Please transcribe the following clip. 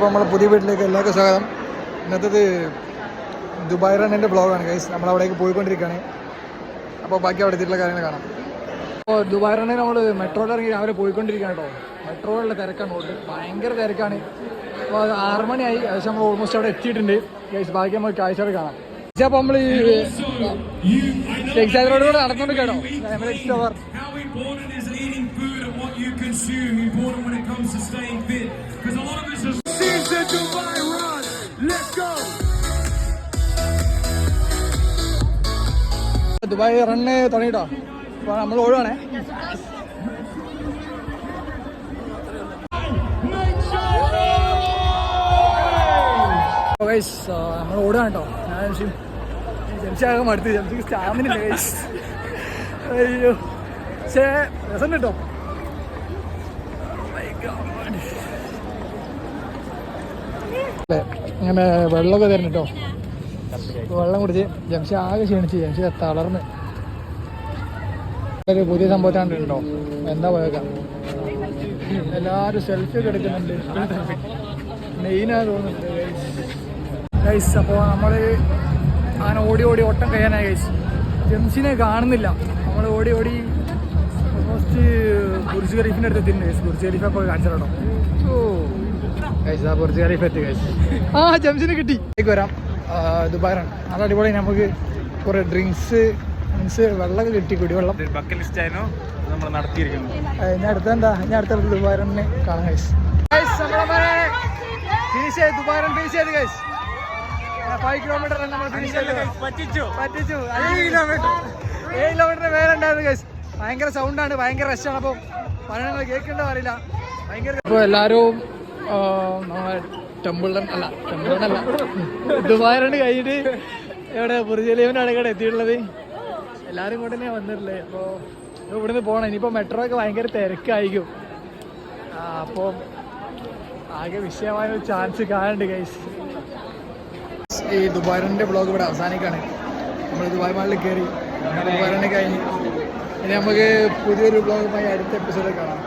അപ്പോൾ നമ്മളെ പുതിയ വീട്ടിലേക്ക് എല്ലാവർക്കും സ്വാഗതം. ഇന്നത്തേത് ദുബായ് റണ്ണിൻ്റെ ബ്ലോഗാണ് ഗൈസ്. നമ്മളവിടേക്ക് പോയിക്കൊണ്ടിരിക്കുകയാണ്. അപ്പോൾ ബാക്കി അവിടെ എത്തിയിട്ടുള്ള കാര്യങ്ങൾ കാണാം. അപ്പോൾ ദുബായ് റണ്ണിന് നമ്മൾ മെട്രോയിൽ ഇറങ്ങി രാവിലെ പോയിക്കൊണ്ടിരിക്കുകയാണ് കേട്ടോ. മെട്രോയിലുള്ള തിരക്കാണ് റോഡ്, ഭയങ്കര തിരക്കാണ്. അപ്പോൾ 6 മണിയായി, ഏകദേശം നമ്മൾ ഓൾമോസ്റ്റ് അവിടെ എത്തിയിട്ടുണ്ട് ഗൈസ്. ബാക്കി നമുക്ക് കാഴ്ചകൾ കാണാം. അപ്പോൾ നമ്മൾ ഈ എക്സാക്ട് റോഡിലൂടെ നടന്നുകൊണ്ട് കേട്ടോ എമിറേറ്റ്സ് ടവർ. ദുബായ് റണ്ണ് തുടങ്ങിട്ടോ. അപ്പോൾ നമ്മൾ ഓടുവാണേ. ഗൈസ് നമ്മൾ ഓടുകയാണ് കേട്ടോ. ഞാൻ ജംഷാകെ മടുത്ത്, ജംഷിക്ക് സ്റ്റാമിനില്ല ഗൈസ്. അയ്യോ, പക്ഷേ രസം കേട്ടോ. ഇങ്ങനെ വെള്ളമൊക്കെ തരണം കേട്ടോ. വെള്ളം കുടിച്ച് ജംഷി ആകെ ക്ഷീണിച്ച്, ജംഷി തളർന്ന്. ഒരു പുതിയ സംഭവത്താണ് ഉണ്ടോ, എന്താ പോയേക്കാം. എല്ലാവരും സെൽഫി ഒക്കെ എടുക്കുന്നുണ്ട്. മെയിനാണ് തോന്നുന്നുണ്ട് ഗൈസ്. അപ്പോൾ നമ്മൾ അങ്ങനെ ഓടി ഓടി ഓട്ടം കഴിയാനായി ഗൈസ്. ജംഷിനെ കാണുന്നില്ല. നമ്മൾ ഓടി ഓടി ഓൾമോസ്റ്റ് ബുർജ് ഖലീഫിൻ്റെ അടുത്ത് എത്തിയിട്ടുണ്ട് ഗൈസ്. ബുർജ് ഖലീഫ പോയി കാണിച്ചു കേട്ടോ. ഓ ഗൈസ്, ആ ബുർജ് ഖലീഫ എത്തി ഗൈസ്. ആ ജംഷിനെ കിട്ടി. വരാം. ദുബായ് റൺ നല്ല അടിപൊളി. നമുക്ക് കുറേ ഡ്രിങ്ക്സ് വെള്ളമൊക്കെ കിട്ടി, കുടിവെള്ളം. ബക്കറ്റ് ലിസ്റ്റ് ആയിരുന്നു നമ്മൾ നടത്തിയിരിക്കുന്നത്. ഞാൻ അടുത്ത ദുബായ് റണ്ണിനെ കാണാം ഗൈസ്. നമ്മളെ ഫിനിഷ് ചെയ്ത് ദുബായ് റൺ ഫിനിഷ് ചെയ്ത് ഗൈസ്. 5 കിലോമീറ്റർ നമ്മൾ ഫിനിഷ് ചെയ്ത് പറ്റിച്ചു. 7 കിലോമീറ്റർ വേറെ ഉണ്ടായിരുന്നു ഗൈസ്. ഭയങ്കര സൗണ്ടാണ്, ഭയങ്കര റഷാണ്. അപ്പോൾ പറയണങ്ങൾ കേൾക്കേണ്ട അറിയില്ല, ഭയങ്കര. അപ്പോൾ എല്ലാവരും നമ്മളെ ടെമ്പിൾ റൺ അല്ല ദുബായ് റൺ കഴിഞ്ഞിട്ട് ഇവിടെ ബുർജ് ഖലീഫിൻ്റെ അടുക്കടെ എത്തിയിട്ടുള്ളത്. എല്ലാവരും കൂടെ തന്നെ വന്നിട്ടില്ലേ. അപ്പോൾ ഇവിടുന്ന് പോകണം. ഇനിയിപ്പോൾ മെട്രോ ഒക്കെ ഭയങ്കര തിരക്കായിരിക്കും. അപ്പോൾ ആകെ വിഷയമായ ഒരു ചാൻസ് കാണുന്നുണ്ട് ഗൈസ്. ഈ ദുബായ് റണ്ണിൻ്റെ ബ്ലോഗ് ഇവിടെ അവസാനിക്കുകയാണ്. നമ്മൾ ദുബായ് മാളിൽ കയറി, ദുബായ് റണ്ണ് കഴിഞ്ഞ് ഇനി നമുക്ക് പുതിയൊരു ബ്ലോഗുമായി അടുത്ത എപ്പിസോഡിൽ കാണാം.